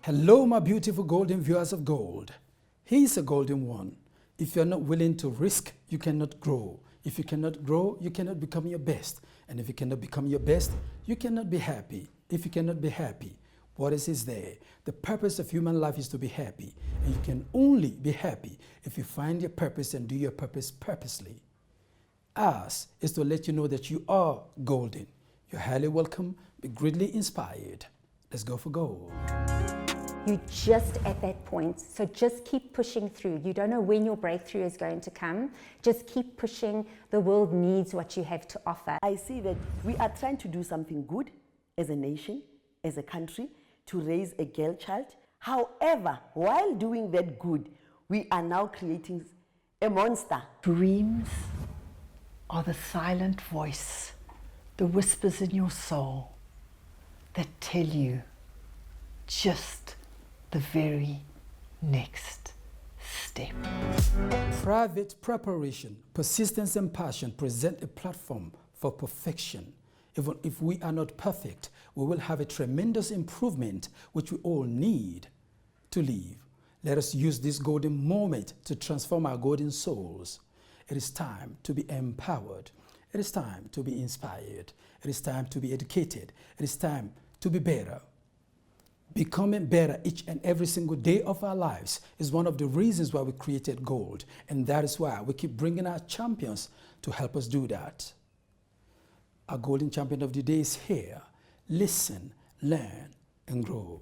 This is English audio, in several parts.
Hello, my beautiful golden viewers of gold. He's a golden one. If you're not willing to risk, you cannot grow. If you cannot grow, you cannot become your best. And if you cannot become your best, you cannot be happy. If you cannot be happy, what is there? The purpose of human life is to be happy. And you can only be happy if you find your purpose and do your purpose purposely. Ours is to let you know that you are golden. You're highly welcome, be greatly inspired. Let's go for gold. You're just at that point, so just keep pushing through. You don't know when your breakthrough is going to come. Just keep pushing. The world needs what you have to offer. I see that we are trying to do something good as a nation, as a country, to raise a girl child. However, while doing that good, we are now creating a monster. Dreams are the silent voice, the whispers in your soul that tell you just the very next step. Private preparation, persistence and passion present a platform for perfection. Even if we are not perfect, we will have a tremendous improvement which we all need to live. Let us use this golden moment to transform our golden souls. It is time to be empowered. It is time to be inspired. It is time to be educated. It is time to be better. Becoming better each and every single day of our lives is one of the reasons why we created gold. And that is why we keep bringing our champions to help us do that. Our golden champion of the day is here. Listen, learn, and grow.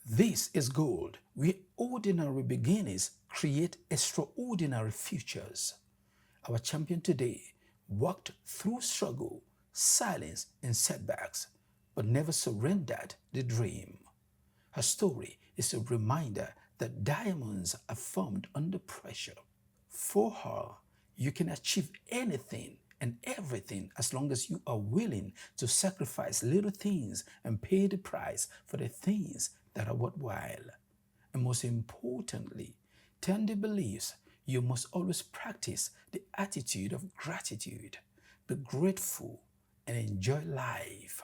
This is gold, where ordinary beginnings create extraordinary futures. Our champion today walked through struggle, silence, and setbacks, but never surrendered the dream. Her story is a reminder that diamonds are formed under pressure. For her, you can achieve anything and everything as long as you are willing to sacrifice little things and pay the price for the things that are worthwhile. And most importantly, Tandi believes you must always practice the attitude of gratitude. Be grateful and enjoy life.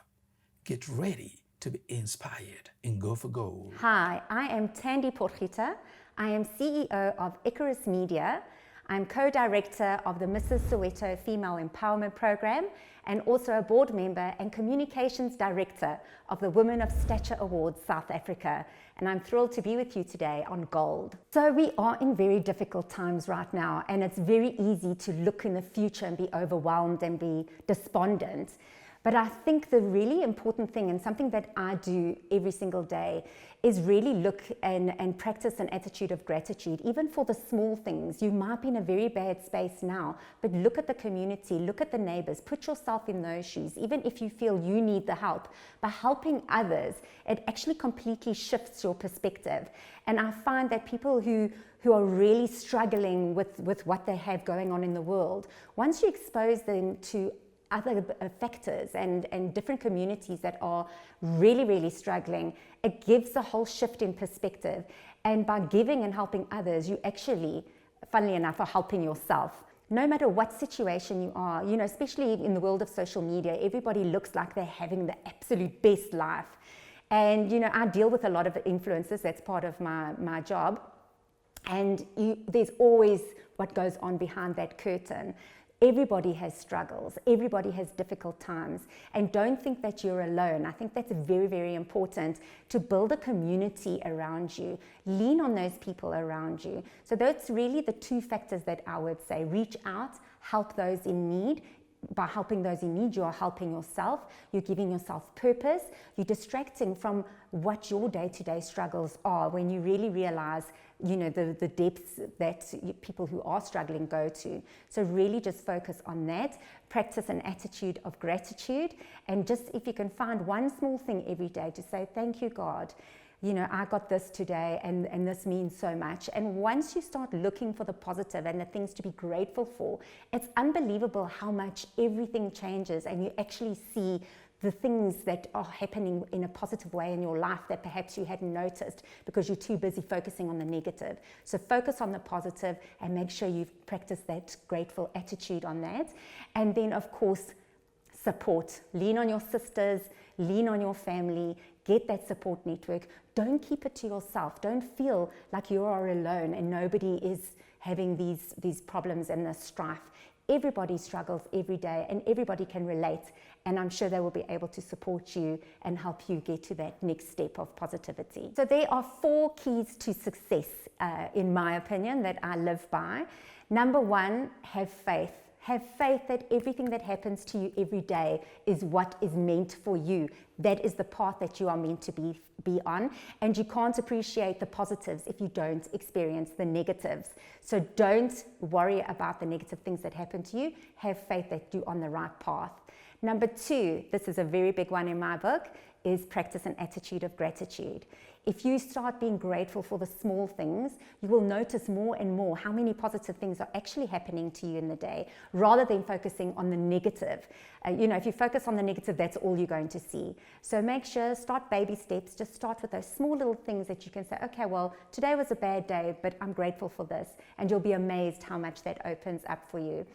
Get ready to be inspired and go for gold. Hi, I am Tandi Porchita. I am CEO of Icarus Media. I'm co-director of the Mrs. Soweto Female Empowerment Program and also a board member and communications director of the Women of Stature Awards South Africa. And I'm thrilled to be with you today on Gold. So we are in very difficult times right now, and it's very easy to look in the future and be overwhelmed and be despondent. But I think the really important thing, and something that I do every single day, is really look and practice an attitude of gratitude, even for the small things. You might be in a very bad space now, but look at the community, look at the neighbors, put yourself in those shoes. Even if you feel you need the help, by helping others, it actually completely shifts your perspective. And I find that people who are really struggling with what they have going on in the world, once you expose them to other factors and different communities that are really, really struggling, it gives a whole shift in perspective. And by giving and helping others, you actually, funnily enough, are helping yourself. No matter what situation you are, you know, especially in the world of social media, everybody looks like they're having the absolute best life. And, you know, I deal with a lot of influencers. That's part of my job. And there's always what goes on behind that curtain. Everybody has struggles, everybody has difficult times, and don't think that you're alone. I think that's very, very important, to build a community around you. Lean on those people around you. So that's really the two factors that I would say. Reach out, help those in need. By helping those in need, you are helping yourself. You're giving yourself purpose. You're distracting from what your day-to-day struggles are when you really realize, you know, the depths that people who are struggling go to. So really just focus on that. Practice an attitude of gratitude. And just if you can find one small thing every day to say, thank you, God. You know, I got this today and this means so much. And once you start looking for the positive and the things to be grateful for, it's unbelievable how much everything changes, and you actually see the things that are happening in a positive way in your life that perhaps you hadn't noticed because you're too busy focusing on the negative. So focus on the positive and make sure you practice that grateful attitude on that. And then, of course, support. Lean on your sisters, lean on your family, get that support network. Don't keep it to yourself. Don't feel like you are alone and nobody is having these problems and this strife. Everybody struggles every day and everybody can relate, and I'm sure they will be able to support you and help you get to that next step of positivity. So there are 4 keys to success, in my opinion, that I live by. Number 1, have faith. Have faith that everything that happens to you every day is what is meant for you. That is the path that you are meant to be on. And you can't appreciate the positives if you don't experience the negatives. So don't worry about the negative things that happen to you. Have faith that you're on the right path. Number 2, this is a very big one in my book, is practice an attitude of gratitude. If you start being grateful for the small things, you will notice more and more how many positive things are actually happening to you in the day, rather than focusing on the negative. If you focus on the negative, that's all you're going to see. So make sure, start baby steps, just start with those small little things that you can say, okay, well, today was a bad day, but I'm grateful for this. And you'll be amazed how much that opens up for you.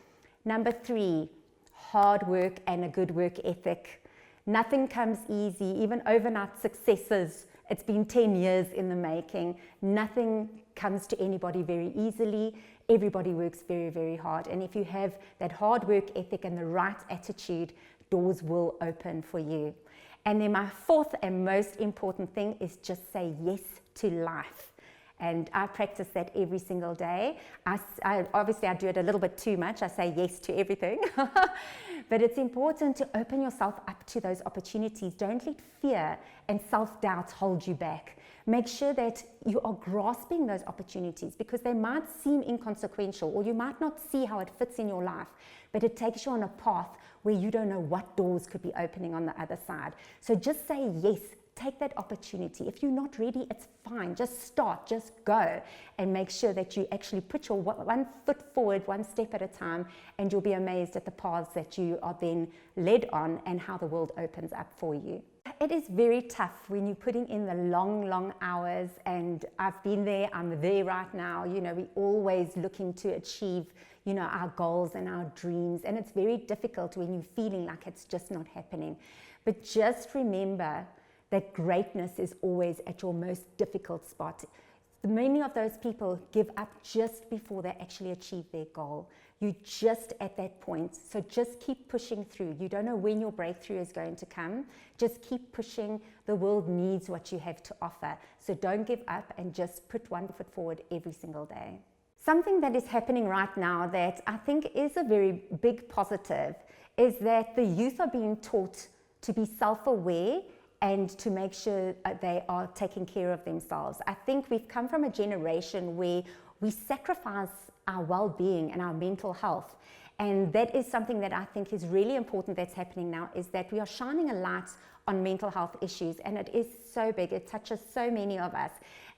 Number 3, hard work and a good work ethic. Nothing comes easy, even overnight successes. It's been 10 years in the making. Nothing comes to anybody very easily. Everybody works very, very hard. And if you have that hard work ethic and the right attitude, doors will open for you. And then my 4th and most important thing is just say yes to life. And I practice that every single day. Obviously, I do it a little bit too much. I say yes to everything. But it's important to open yourself up to those opportunities. Don't let fear and self-doubt hold you back. Make sure that you are grasping those opportunities, because they might seem inconsequential or you might not see how it fits in your life, but it takes you on a path where you don't know what doors could be opening on the other side. So just say yes. Take that opportunity. If you're not ready, it's fine. Just start, just go, and make sure that you actually put your one foot forward, one step at a time, and you'll be amazed at the paths that you are then led on and how the world opens up for you. It is very tough when you're putting in the long, long hours, and I've been there, I'm there right now. We're always looking to achieve, our goals and our dreams, and it's very difficult when you're feeling like it's just not happening. But just remember that greatness is always at your most difficult spot. Many of those people give up just before they actually achieve their goal. You're just at that point. So just keep pushing through. You don't know when your breakthrough is going to come. Just keep pushing. The world needs what you have to offer. So don't give up and just put one foot forward every single day. Something that is happening right now that I think is a very big positive is that the youth are being taught to be self-aware and to make sure they are taking care of themselves. I think we've come from a generation where we sacrifice our well-being and our mental health. And that is something that I think is really important that's happening now, is that we are shining a light on mental health issues, and it is so big, it touches so many of us.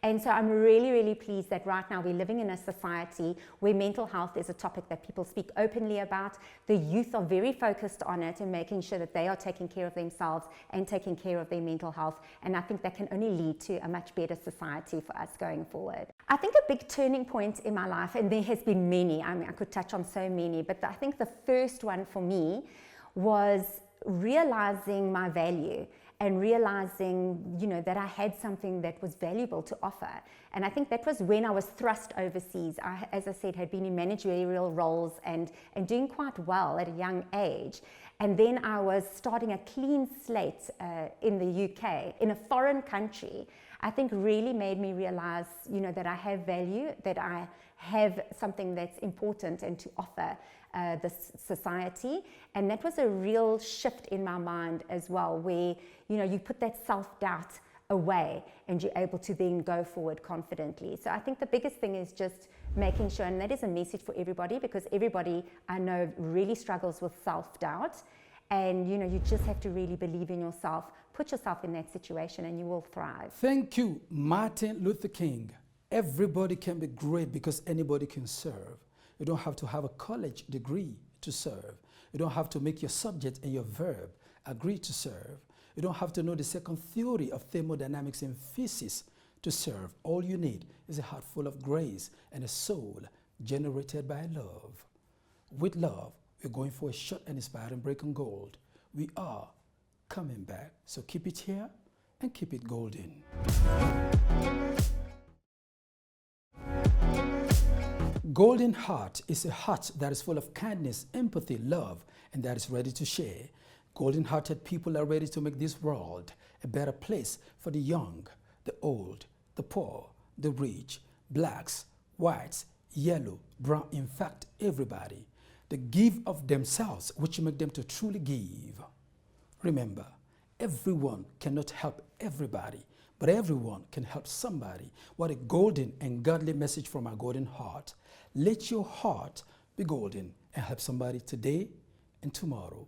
And so I'm really, really pleased that right now we're living in a society where mental health is a topic that people speak openly about. The youth are very focused on it and making sure that they are taking care of themselves and taking care of their mental health. And I think that can only lead to a much better society for us going forward. I think a big turning point in my life, and there has been many, I could touch on so many, but I think the first one for me was realizing my value and realizing, that I had something that was valuable to offer. And I think that was when I was thrust overseas. I, as I said, had been in managerial roles and doing quite well at a young age. And then I was starting a clean slate in the UK, in a foreign country. I think really made me realize, that I have value, that I have something that's important and to offer this society. And that was a real shift in my mind as well, where you put that self-doubt away and you're able to then go forward confidently. So I think the biggest thing is just making sure, and that is a message for everybody, because everybody I know really struggles with self-doubt, and you just have to really believe in yourself, put yourself in that situation, and you will thrive. Thank you, Martin Luther King. Everybody can be great because anybody can serve. You don't have to have a college degree to serve. You don't have to make your subject and your verb agree to serve. You don't have to know the second theory of thermodynamics and physics to serve. All you need is a heart full of grace and a soul generated by love. With love, we're going for a short and inspiring break on gold. We are coming back. So keep it here and keep it golden. Golden heart is a heart that is full of kindness, empathy, love, and that is ready to share. Golden-hearted people are ready to make this world a better place for the young, the old, the poor, the rich, blacks, whites, yellow, brown, in fact, everybody. They give of themselves, which make them to truly give. Remember, everyone cannot help everybody, but everyone can help somebody. What a golden and godly message from our golden heart. Let your heart be golden and help somebody today and tomorrow.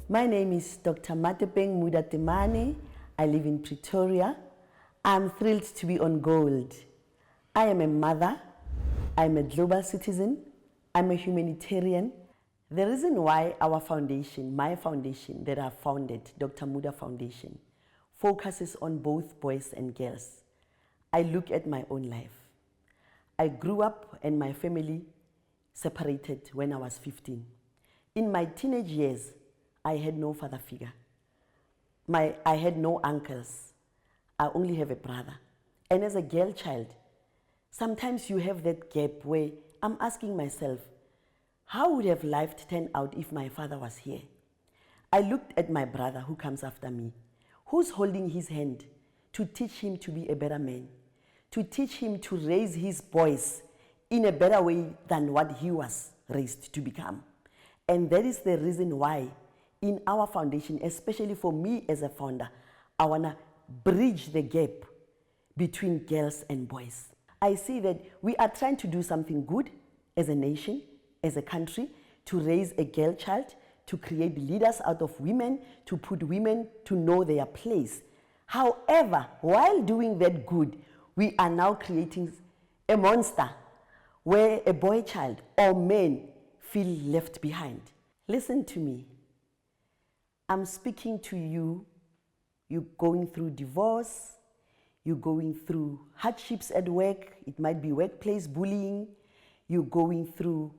My name is Dr. Muda. I live in Pretoria. I'm thrilled to be on Gold. I am a mother. I'm a global citizen. I'm a humanitarian. The reason why our foundation, my foundation that I founded, Dr. Muda Foundation, focuses on both boys and girls. I look at my own life. I grew up and my family separated when I was 15. In my teenage years, I had no father figure. I had no uncles. I only have a brother. And as a girl child, sometimes you have that gap where I'm asking myself, how would have life turned out if my father was here? I looked at my brother who comes after me, who's holding his hand to teach him to be a better man, to teach him to raise his boys in a better way than what he was raised to become. And that is the reason why in our foundation, especially for me as a founder, I want to bridge the gap between girls and boys. I see that we are trying to do something good as a nation, as a country, to raise a girl child, to create leaders out of women, to put women to know their place. However, while doing that good, we are now creating a monster where a boy child or men feel left behind. Listen to me. I'm speaking to you. You're going through divorce. You're going through hardships at work. It might be workplace bullying. You're going through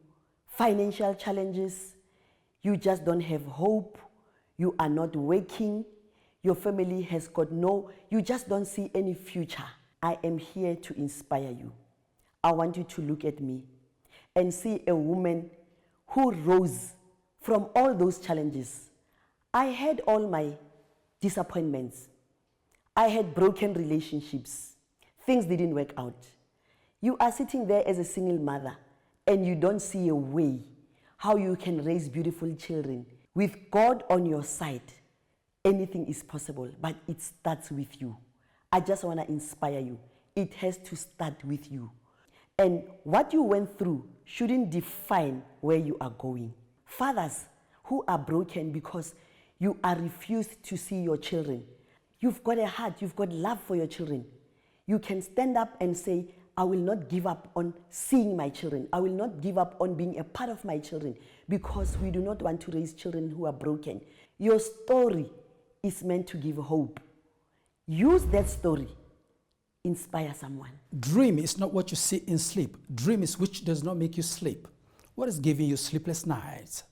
financial challenges. You just don't have hope. You are not working. Your family has got you just don't see any future. I am here to inspire you. I want you to look at me and see a woman who rose from all those challenges. I had all my disappointments. I had broken relationships. Things didn't work out. You are sitting there as a single mother and you don't see a way how you can raise beautiful children. With God on your side, anything is possible, but it starts with you. I just want to inspire you. It has to start with you. And what you went through shouldn't define where you are going. Fathers who are broken because you are refused to see your children. You've got a heart, you've got love for your children. You can stand up and say, I will not give up on seeing my children. I will not give up on being a part of my children because we do not want to raise children who are broken. Your story is meant to give hope. Use that story. Inspire someone. Dream is not what you see in sleep. Dream is which does not make you sleep. What is giving you sleepless nights?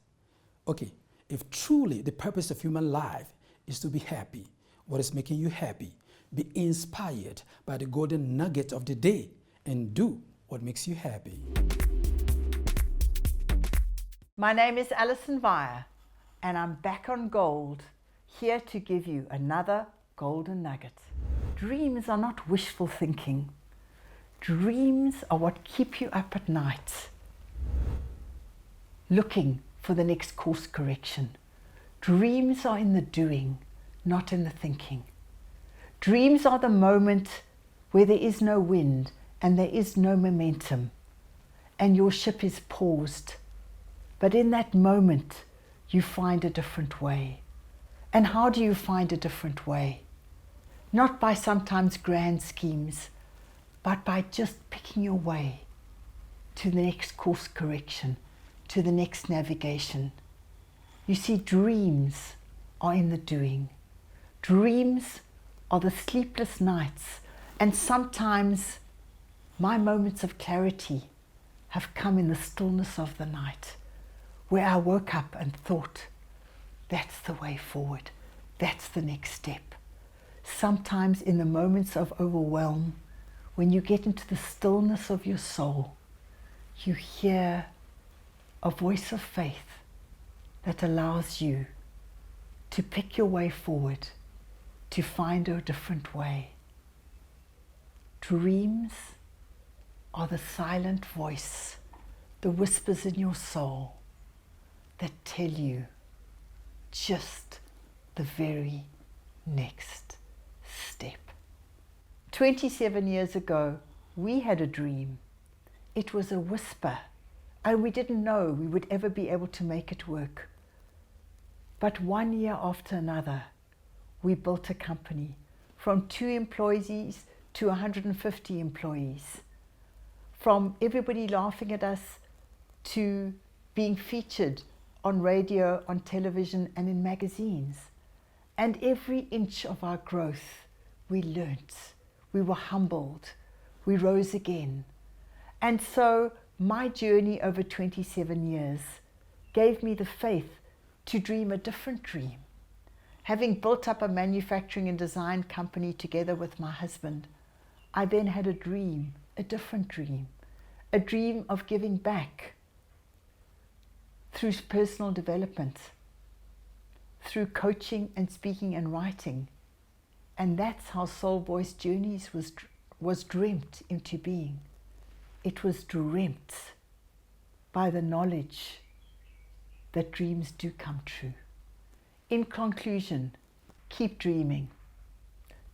Okay, if truly the purpose of human life is to be happy, what is making you happy? Be inspired by the golden nugget of the day and do what makes you happy. My name is Alison Vire and I'm back on Gold, here to give you another golden nugget. Dreams are not wishful thinking. Dreams are what keep you up at night, looking for the next course correction. Dreams are in the doing, not in the thinking. Dreams are the moment where there is no wind and there is no momentum and your ship is paused. But in that moment, you find a different way. And how do you find a different way? Not by sometimes grand schemes, but by just picking your way to the next course correction, to the next navigation. You see, dreams are in the doing. Dreams are the sleepless nights, and sometimes my moments of clarity have come in the stillness of the night. where I woke up and thought, that's the way forward, that's the next step. Sometimes in the moments of overwhelm, when you get into the stillness of your soul, you hear a voice of faith that allows you to pick your way forward, to find a different way. Dreams are the silent voice, the whispers in your soul that tell you just the very next step. 27 years ago, we had a dream. It was a whisper, and we didn't know we would ever be able to make it work. But one year after another, we built a company from 2 employees to 150 employees. From everybody laughing at us to being featured on radio, on television, and in magazines. And every inch of our growth, we learnt, we were humbled, we rose again. And so my journey over 27 years gave me the faith to dream a different dream. Having built up a manufacturing and design company together with my husband, I then had a dream, a different dream, a dream of giving back through personal development, through coaching and speaking and writing. And that's how Soul Voice Journeys was dreamt into being. It was dreamt by the knowledge that dreams do come true. In conclusion, keep dreaming.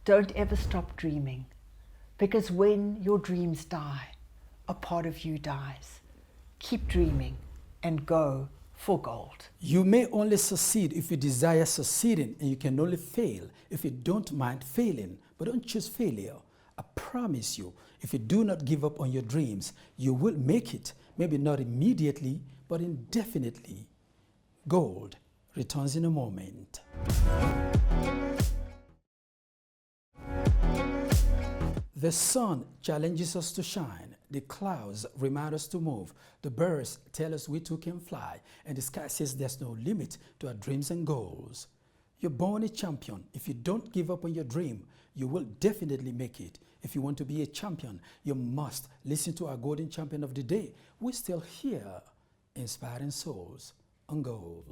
Don't ever stop dreaming, because when your dreams die, a part of you dies. Keep dreaming and go for gold. You may only succeed if you desire succeeding, and you can only fail if you don't mind failing, but don't choose failure. I promise you, if you do not give up on your dreams, you will make it. Maybe not immediately, but indefinitely. Gold returns in a moment. The sun challenges us to shine. The clouds remind us to move. The birds tell us we too can fly. And the sky says there's no limit to our dreams and goals. You're born a champion. If you don't give up on your dream, you will definitely make it. If you want to be a champion, you must listen to our golden champion of the day. We're still here, inspiring souls on gold.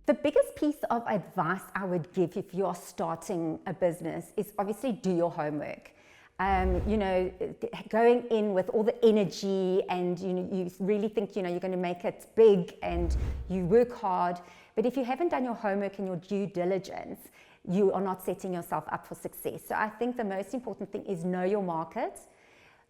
The biggest piece of advice I would give if you're starting a business is obviously do your homework. Going in with all the energy and you really think you're going to make it big and you work hard, but if you haven't done your homework and your due diligence, you are not setting yourself up for success. So I think the most important thing is know your market.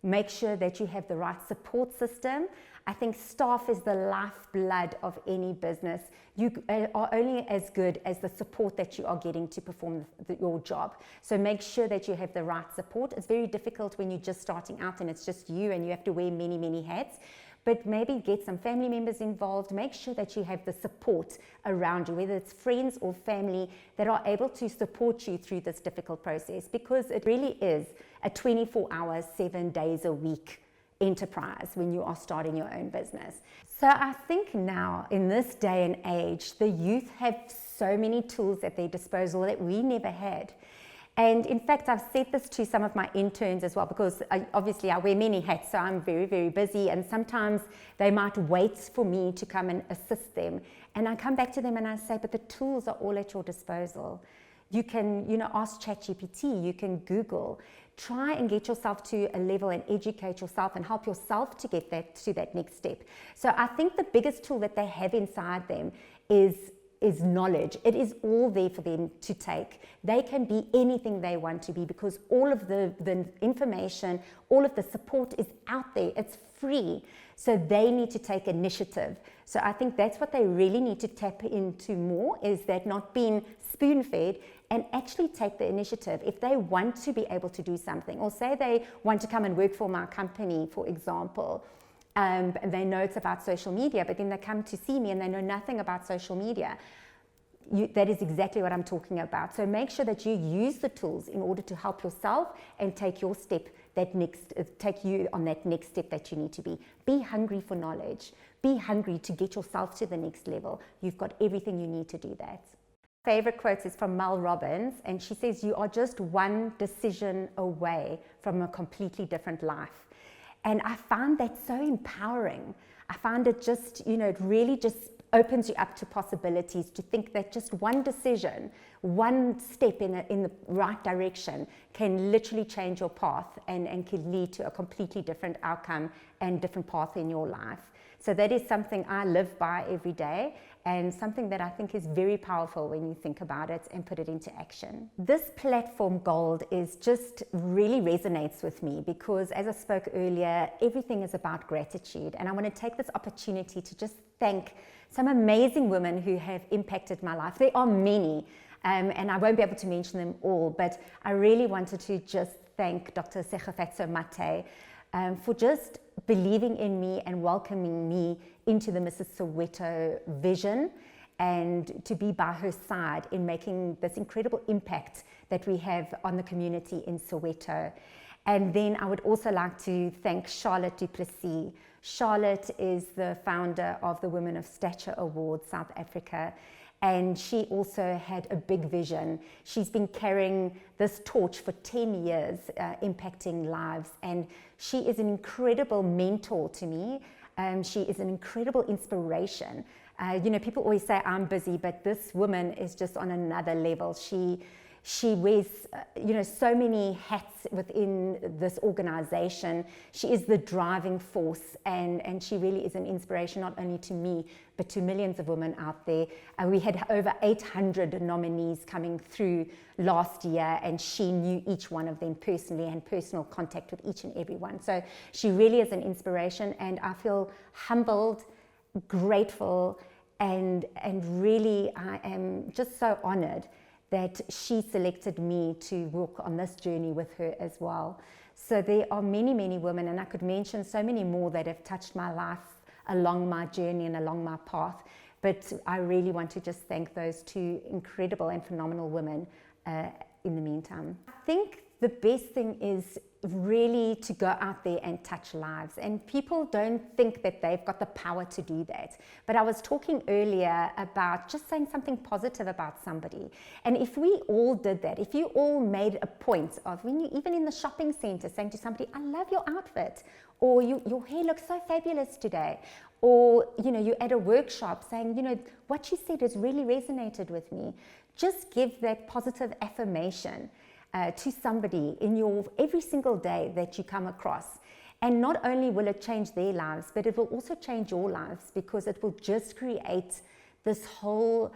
Make sure that you have the right support system. I think staff is the lifeblood of any business. You are only as good as the support that you are getting to perform your job. So make sure that you have the right support. It's very difficult when you're just starting out and it's just you and you have to wear many, many hats. But maybe get some family members involved. Make sure that you have the support around you, whether it's friends or family that are able to support you through this difficult process, because it really is a 24 hours, 7 days a week enterprise when you are starting your own business. So I think now in this day and age, the youth have so many tools at their disposal that we never had. And in fact, I've said this to some of my interns as well, because obviously I wear many hats, so I'm very, very busy. And sometimes they might wait for me to come and assist them. And I come back to them and I say, but the tools are all at your disposal. You can, ask ChatGPT, you can Google. Try and get yourself to a level and educate yourself and help yourself to get to that next step. So I think the biggest tool that they have inside them is knowledge. It is all there for them to take. They can be anything they want to be because all of the information, all of the support is out there. It's free. So they need to take initiative. So I think that's what they really need to tap into more, is that not being spoon-fed and actually take the initiative. If they want to be able to do something, or say they want to come and work for my company, for example, and they know it's about social media, but then they come to see me and they know nothing about social media. that is exactly what I'm talking about. So make sure that you use the tools in order to help yourself and take your step take you on that next step that you need to be. Be hungry for knowledge. Be hungry to get yourself to the next level. You've got everything you need to do that. Favorite quote is from Mel Robbins, and she says, "You are just one decision away from a completely different life." And I found that so empowering. I found it just, it really just opens you up to possibilities, to think that just one decision, one step in the right direction can literally change your path and can lead to a completely different outcome and different path in your life. So that is something I live by every day, and something that I think is very powerful when you think about it and put it into action. This platform, Gold, is just really resonates with me because, as I spoke earlier, everything is about gratitude. And I want to take this opportunity to just thank some amazing women who have impacted my life. There are many, and I won't be able to mention them all, but I really wanted to just thank Dr. Segefatso Mate for just believing in me and welcoming me into the Mrs. Soweto vision, and to be by her side in making this incredible impact that we have on the community in Soweto. And then I would also like to thank Charlotte du Plessis. Charlotte is the founder of the Women of Stature Award South Africa, and she also had a big vision. She's been carrying this torch for 10 years, impacting lives, and she is an incredible mentor to me. She is an incredible inspiration. People always say I'm busy, but this woman is just on another level. She wears, so many hats within this organization. She is the driving force, and she really is an inspiration, not only to me, but to millions of women out there. We had over 800 nominees coming through last year, and she knew each one of them personally and personal contact with each and every one. So she really is an inspiration, and I feel humbled, grateful, and really I am just so honored that she selected me to walk on this journey with her as well. So there are many, many women, and I could mention so many more that have touched my life along my journey and along my path. But I really want to just thank those two incredible and phenomenal women in the meantime. I think the best thing is really to go out there and touch lives, and people don't think that they've got the power to do that. But I was talking earlier about just saying something positive about somebody, and if we all did that, if you all made a point of, when you even in the shopping center, saying to somebody, "I love your outfit," or your hair looks so fabulous today, or you're at a workshop saying, what you said has really resonated with me. Just give that positive affirmation to somebody in your every single day that you come across. And not only will it change their lives, but it will also change your lives, because it will just create this whole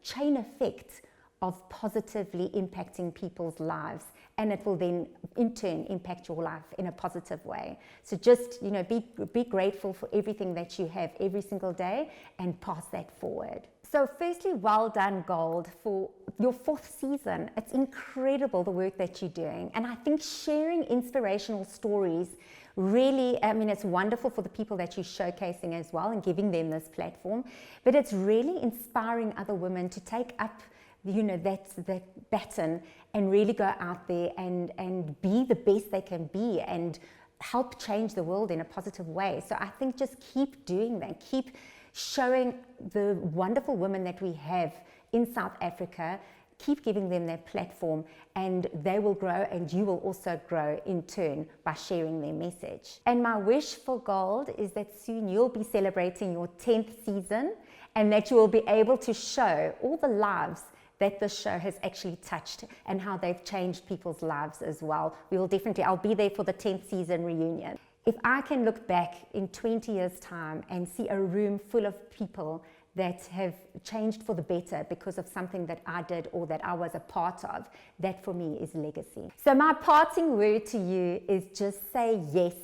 chain effect of positively impacting people's lives, and it will then in turn impact your life in a positive way. So just be grateful for everything that you have every single day and pass that forward. So firstly, well done, Gold, for your 4th season. It's incredible the work that you're doing. And I think sharing inspirational stories really, it's wonderful for the people that you're showcasing as well and giving them this platform. But it's really inspiring other women to take up that baton and really go out there and be the best they can be and help change the world in a positive way. So I think just keep doing that. Keep showing the wonderful women that we have in South Africa. Keep giving them their platform, and they will grow, and you will also grow in turn by sharing their message. And my wish for Gold is that soon you'll be celebrating your 10th season, and that you will be able to show all the lives that this show has actually touched and how they've changed people's lives as well. I'll be there for the 10th season reunion. If I can look back in 20 years' time and see a room full of people that have changed for the better because of something that I did or that I was a part of, that for me is legacy. So my parting word to you is just say yes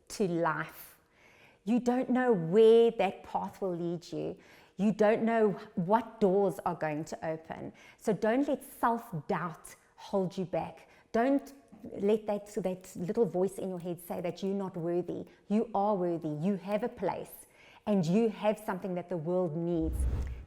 to life. You don't know where that path will lead you. You don't know what doors are going to open. So don't let self-doubt hold you back. Don't let that little voice in your head say that you're not worthy. You are worthy. You have a place, and you have something that the world needs.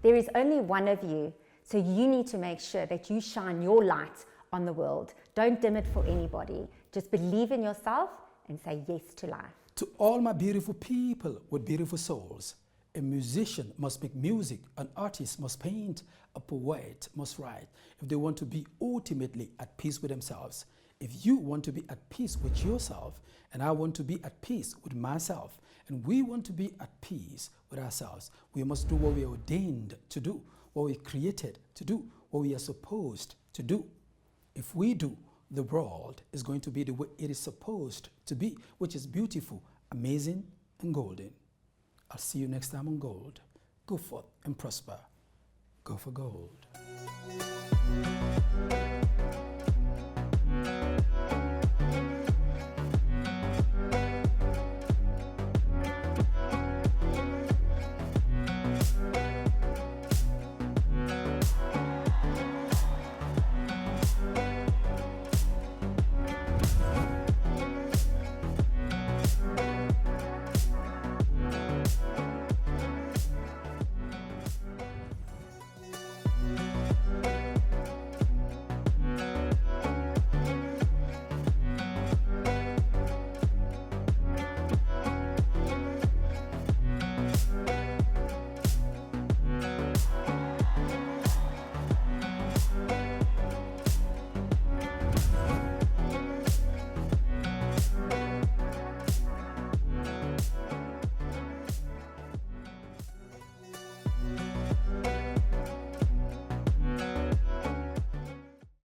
There is only one of you, so you need to make sure that you shine your light on the world. Don't dim it for anybody. Just believe in yourself and say yes to life. To all my beautiful people with beautiful souls, a musician must make music, an artist must paint, a poet must write if they want to be ultimately at peace with themselves. If you want to be at peace with yourself, and I want to be at peace with myself, and we want to be at peace with ourselves, we must do what we are ordained to do, what we are created to do, what we are supposed to do. If we do, the world is going to be the way it is supposed to be, which is beautiful, amazing, and golden. I'll see you next time on Gold. Go forth and prosper. Go for gold.